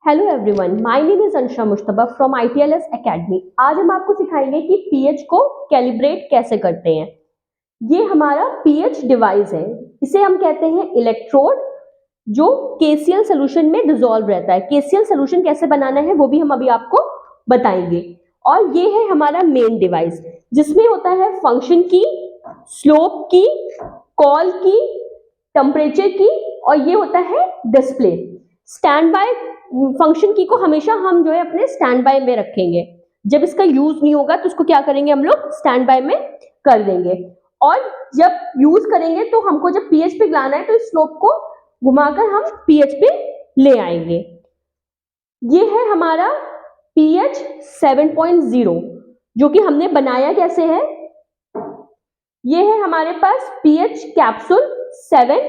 Hello everyone, my name is Ansha Mushtaba from ITLS academy. आज हम आपको सिखाएंगे कि पीएच को कैलिब्रेट कैसे करते हैं। ये हमारा पीएच डिवाइस है, इसे हम कहते हैं इलेक्ट्रोड, जो KCl सोल्यूशन में डिसॉल्व रहता है। KCl सोल्यूशन कैसे बनाना है वो भी हम अभी आपको बताएंगे। और ये है हमारा मेन डिवाइस, जिसमें होता है फंक्शन की, स्लोप की, कॉल की, टेम्परेचर की, और ये होता है डिस्प्ले। स्टैंड बाय फंक्शन की को हमेशा हम जो है अपने स्टैंड बाय में रखेंगे। जब इसका यूज नहीं होगा तो उसको क्या करेंगे, हम लोग स्टैंड बाय में कर देंगे। और जब यूज करेंगे तो हमको जब पीएच पे लाना है तो इस स्लोप को घुमाकर हम पीएच पे ले आएंगे। ये है हमारा पीएच 7.0, जो कि हमने बनाया कैसे है। ये है हमारे पास पीएच कैप्सूल 7।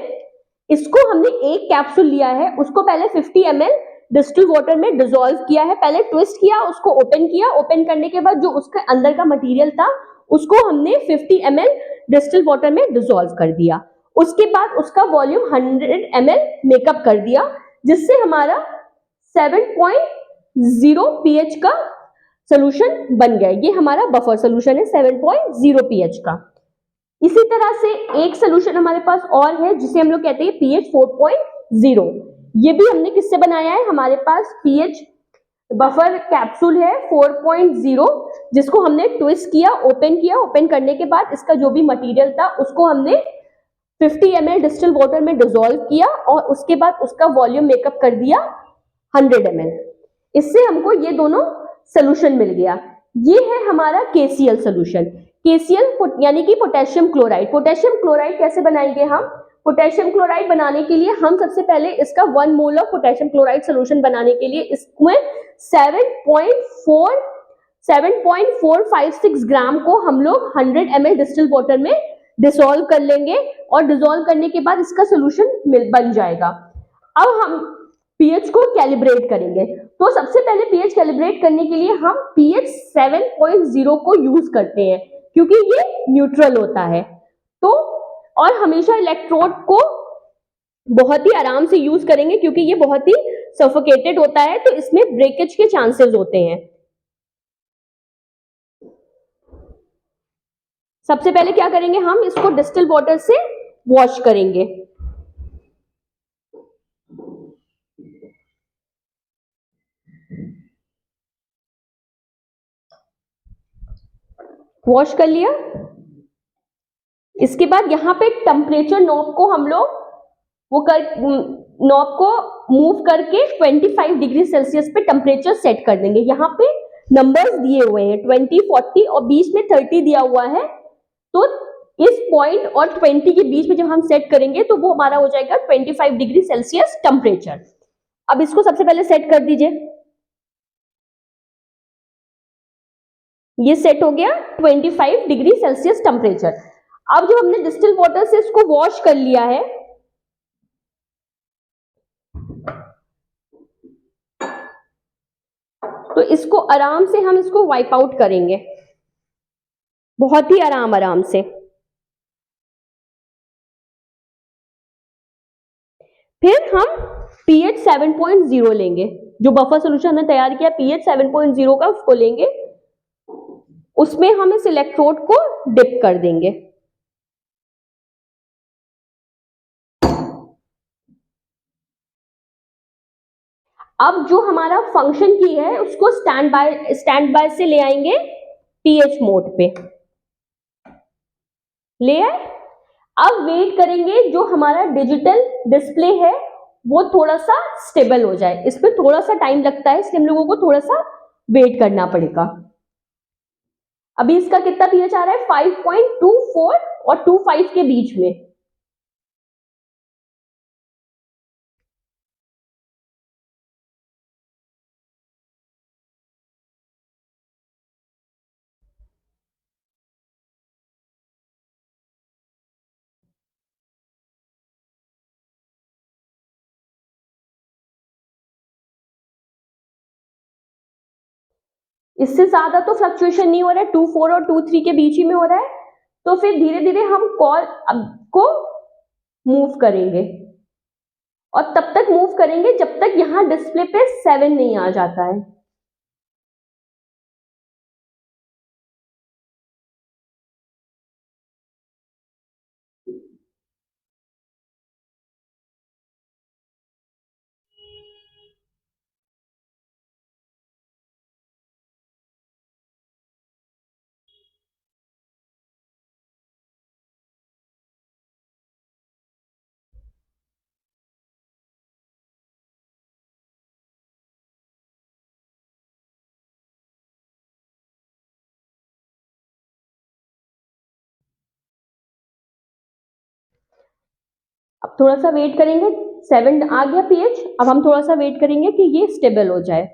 इसको हमने एक कैप्सूल लिया है, उसको पहले 50 ml डिस्टिल वाटर में डिसॉल्व किया है। पहले ट्विस्ट किया, उसको ओपन किया। ओपन करने के बाद जो उसके अंदर का मटेरियल था उसको हमने 50 ml डिस्टिल वाटर में डिसॉल्व कर दिया। उसके बाद उसका वॉल्यूम 100 ml मेकअप कर दिया, जिससे हमारा 7.0 pH का सोल्यूशन बन गया। ये हमारा बफर सोल्यूशन है 7.0 pH का। इसी तरह से एक सोल्यूशन हमारे पास और है, जिसे हम लोग कहते हैं pH 4.0। ये भी हमने किससे बनाया है, हमारे पास pH बफर कैप्सूल है 4.0, जिसको हमने ट्विस्ट किया, ओपन किया। ओपन करने के बाद इसका जो भी मटेरियल था उसको हमने 50 ml डिस्टिल वाटर में डिसॉल्व किया, और उसके बाद उसका वॉल्यूम मेकअप कर दिया 100 ml। इससे हमको ये दोनों सोल्यूशन मिल गया। ये है हमारा KCl सोल्यूशन। KCl यानी कि पोटेशियम क्लोराइड। पोटेशियम क्लोराइड कैसे बनाएंगे हम? पोटेशियम क्लोराइड बनाने के लिए हम सबसे पहले इसका 1 mole of potassium chloride solution बनाने के लिए इसमें 7.456 ग्राम को हम लोग 100 ml डिस्टिल वाटर में डिसॉल्व कर लेंगे, और डिसॉल्व करने के बाद इसका सोल्यूशन बन जाएगा। अब हम पीएच को कैलिब्रेट करेंगे। तो सबसे पहले पीएच कैलिब्रेट करने के लिए हम पीएच 7.0 को यूज करते हैं, क्योंकि ये न्यूट्रल होता है। तो और हमेशा इलेक्ट्रोड को बहुत ही आराम से यूज करेंगे, क्योंकि ये बहुत ही सफोकेटेड होता है, तो इसमें ब्रेकेज के चांसेस होते हैं। सबसे पहले क्या करेंगे, हम इसको डिस्टिल वाटर से वॉश करेंगे। वॉश कर लिया। इसके बाद यहाँ पे टेम्परेचर नॉब को हम लोग नॉब को मूव करके 25 डिग्री सेल्सियस पे टेम्परेचर सेट कर देंगे। यहाँ पे नंबर्स दिए हुए हैं 20, 40 और बीच में 30 दिया हुआ है। तो इस पॉइंट और 20 के बीच में जब हम सेट करेंगे तो वो हमारा हो जाएगा 25 डिग्री सेल्सियस टेम्परेचर। अब इसको सबसे पहले सेट कर दीजिए। ये सेट हो गया 25 डिग्री सेल्सियस टेम्परेचर। अब जो हमने डिस्टिल वाटर से इसको वॉश कर लिया है, तो इसको आराम से हम इसको वाइप आउट करेंगे, बहुत ही आराम से। फिर हम pH 7.0 लेंगे, जो बफर सोल्यूशन हमने तैयार किया pH 7.0 का, उसको लेंगे। उसमें हम इस इलेक्ट्रोड को डिप कर देंगे। अब जो हमारा फंक्शन की है उसको स्टैंड बाय से ले आएंगे pH मोड पे। ले आए। अब वेट करेंगे जो हमारा डिजिटल डिस्प्ले है वो थोड़ा सा स्टेबल हो जाए। इसमें थोड़ा सा टाइम लगता है, इसलिए हम लोगों को थोड़ा सा वेट करना पड़ेगा। अभी इसका कितना pH आ रहा है, 5.24 और 25 के बीच में। इससे ज्यादा तो फ्लक्चुएशन नहीं हो रहा है, 2.4 और 2.3 के बीच ही में हो रहा है। तो फिर धीरे धीरे हम कॉल को मूव करेंगे, और तब तक मूव करेंगे जब तक यहाँ डिस्प्ले पे 7 नहीं आ जाता है। अब थोड़ा सा वेट करेंगे, 7 आ गया पीएच। अब हम थोड़ा सा वेट करेंगे कि ये स्टेबल हो जाए।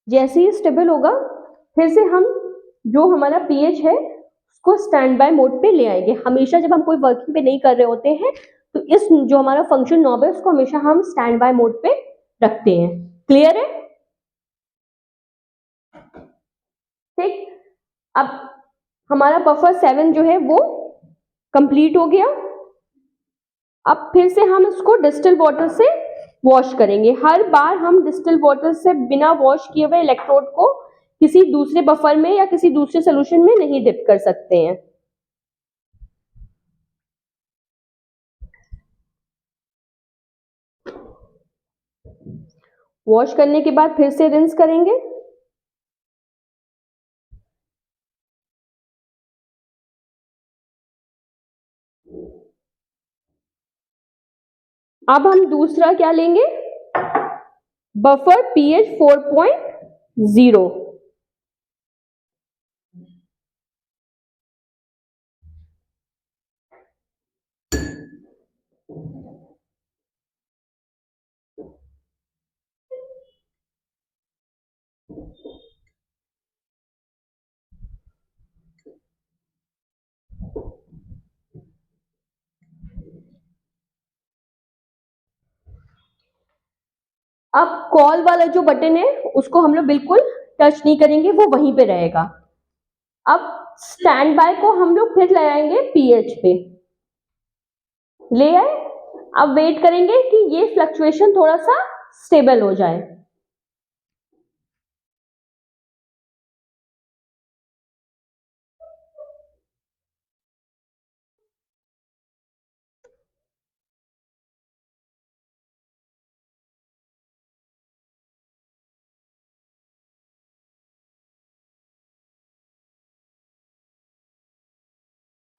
जैसे ही स्टेबल होगा, फिर से हम जो हमारा पीएच है उसको स्टैंड बाय मोड पे ले आएंगे। हमेशा जब हम कोई वर्किंग पे नहीं कर रहे होते हैं तो इस जो हमारा फंक्शन नॉब है उसको हमेशा हम स्टैंड बाय मोड पे रखते हैं। क्लियर है? ठीक। अब हमारा बफर 7 जो है वो कंप्लीट हो गया। अब फिर से हम इसको डिस्टिल वाटर से वॉश करेंगे। हर बार हम डिस्टिल वाटर से बिना वॉश किए हुए इलेक्ट्रोड को किसी दूसरे बफर में या किसी दूसरे सोल्यूशन में नहीं डिप कर सकते हैं। वॉश करने के बाद फिर से रिंस करेंगे। अब हम दूसरा क्या लेंगे? Buffer pH 4.0। अब कॉल वाला जो बटन है उसको हम लोग बिल्कुल टच नहीं करेंगे, वो वहीं पे रहेगा। अब स्टैंड बाय को हम लोग फिर लगाएंगे पीएच पे। ले आए। अब वेट करेंगे कि ये फ्लक्चुएशन थोड़ा सा स्टेबल हो जाए।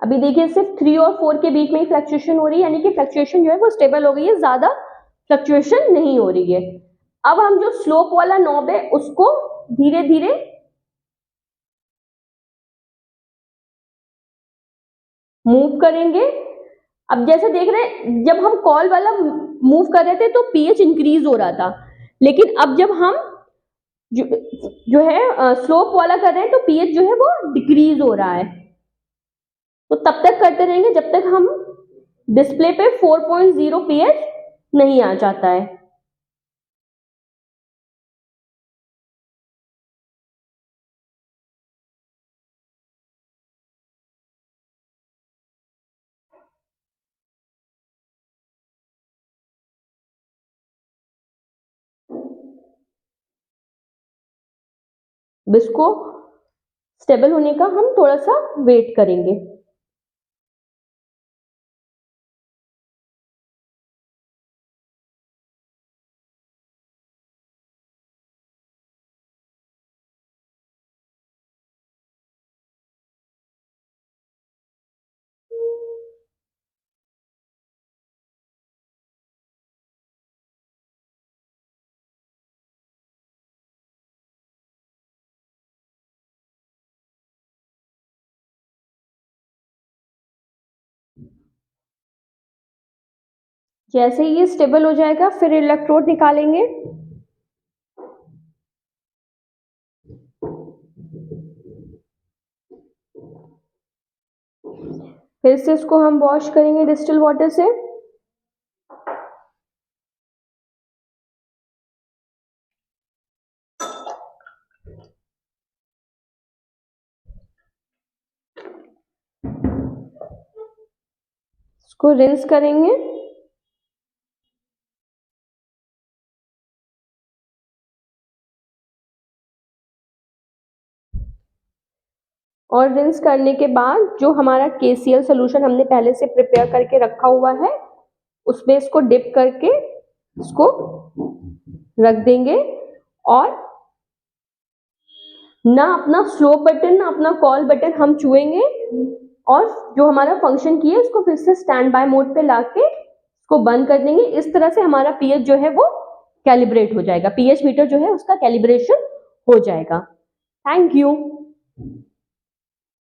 अभी देखिए सिर्फ 3 और 4 के बीच में ही फ्लक्चुएशन हो रही है, यानी कि फ्लक्चुएशन जो है वो स्टेबल हो गई है, ज्यादा फ्लक्चुएशन नहीं हो रही है। अब हम जो स्लोप वाला नॉब है उसको धीरे धीरे मूव करेंगे। अब जैसे देख रहे हैं, जब हम कॉल वाला मूव कर रहे थे तो पीएच इंक्रीज हो रहा था, लेकिन अब जब हम जो, जो है स्लोप वाला कर रहे हैं तो पीएच जो है वो डिक्रीज हो रहा है। तो तब तक करते रहेंगे जब तक हम डिस्प्ले पे 4.0 पीएच नहीं आ जाता है। अब इसको स्टेबल होने का हम थोड़ा सा वेट करेंगे। जैसे ही ये स्टेबल हो जाएगा फिर इलेक्ट्रोड निकालेंगे, फिर से इसको हम वॉश करेंगे डिस्टिल वाटर से। इसको रिंस करेंगे। और रिंस करने के बाद जो हमारा KCl सोल्यूशन हमने पहले से प्रिपेयर करके रखा हुआ है उसमें इसको डिप करके इसको रख देंगे और ना अपना स्लो बटन ना अपना कॉल बटन हम छुएंगे और जो हमारा फंक्शन किया उसको फिर से स्टैंड बाय मोड पे लाके इसको बंद कर देंगे। इस तरह से हमारा पीएच जो है वो कैलिब्रेट हो जाएगा, पीएच मीटर जो है उसका कैलिब्रेशन हो जाएगा। Thank you.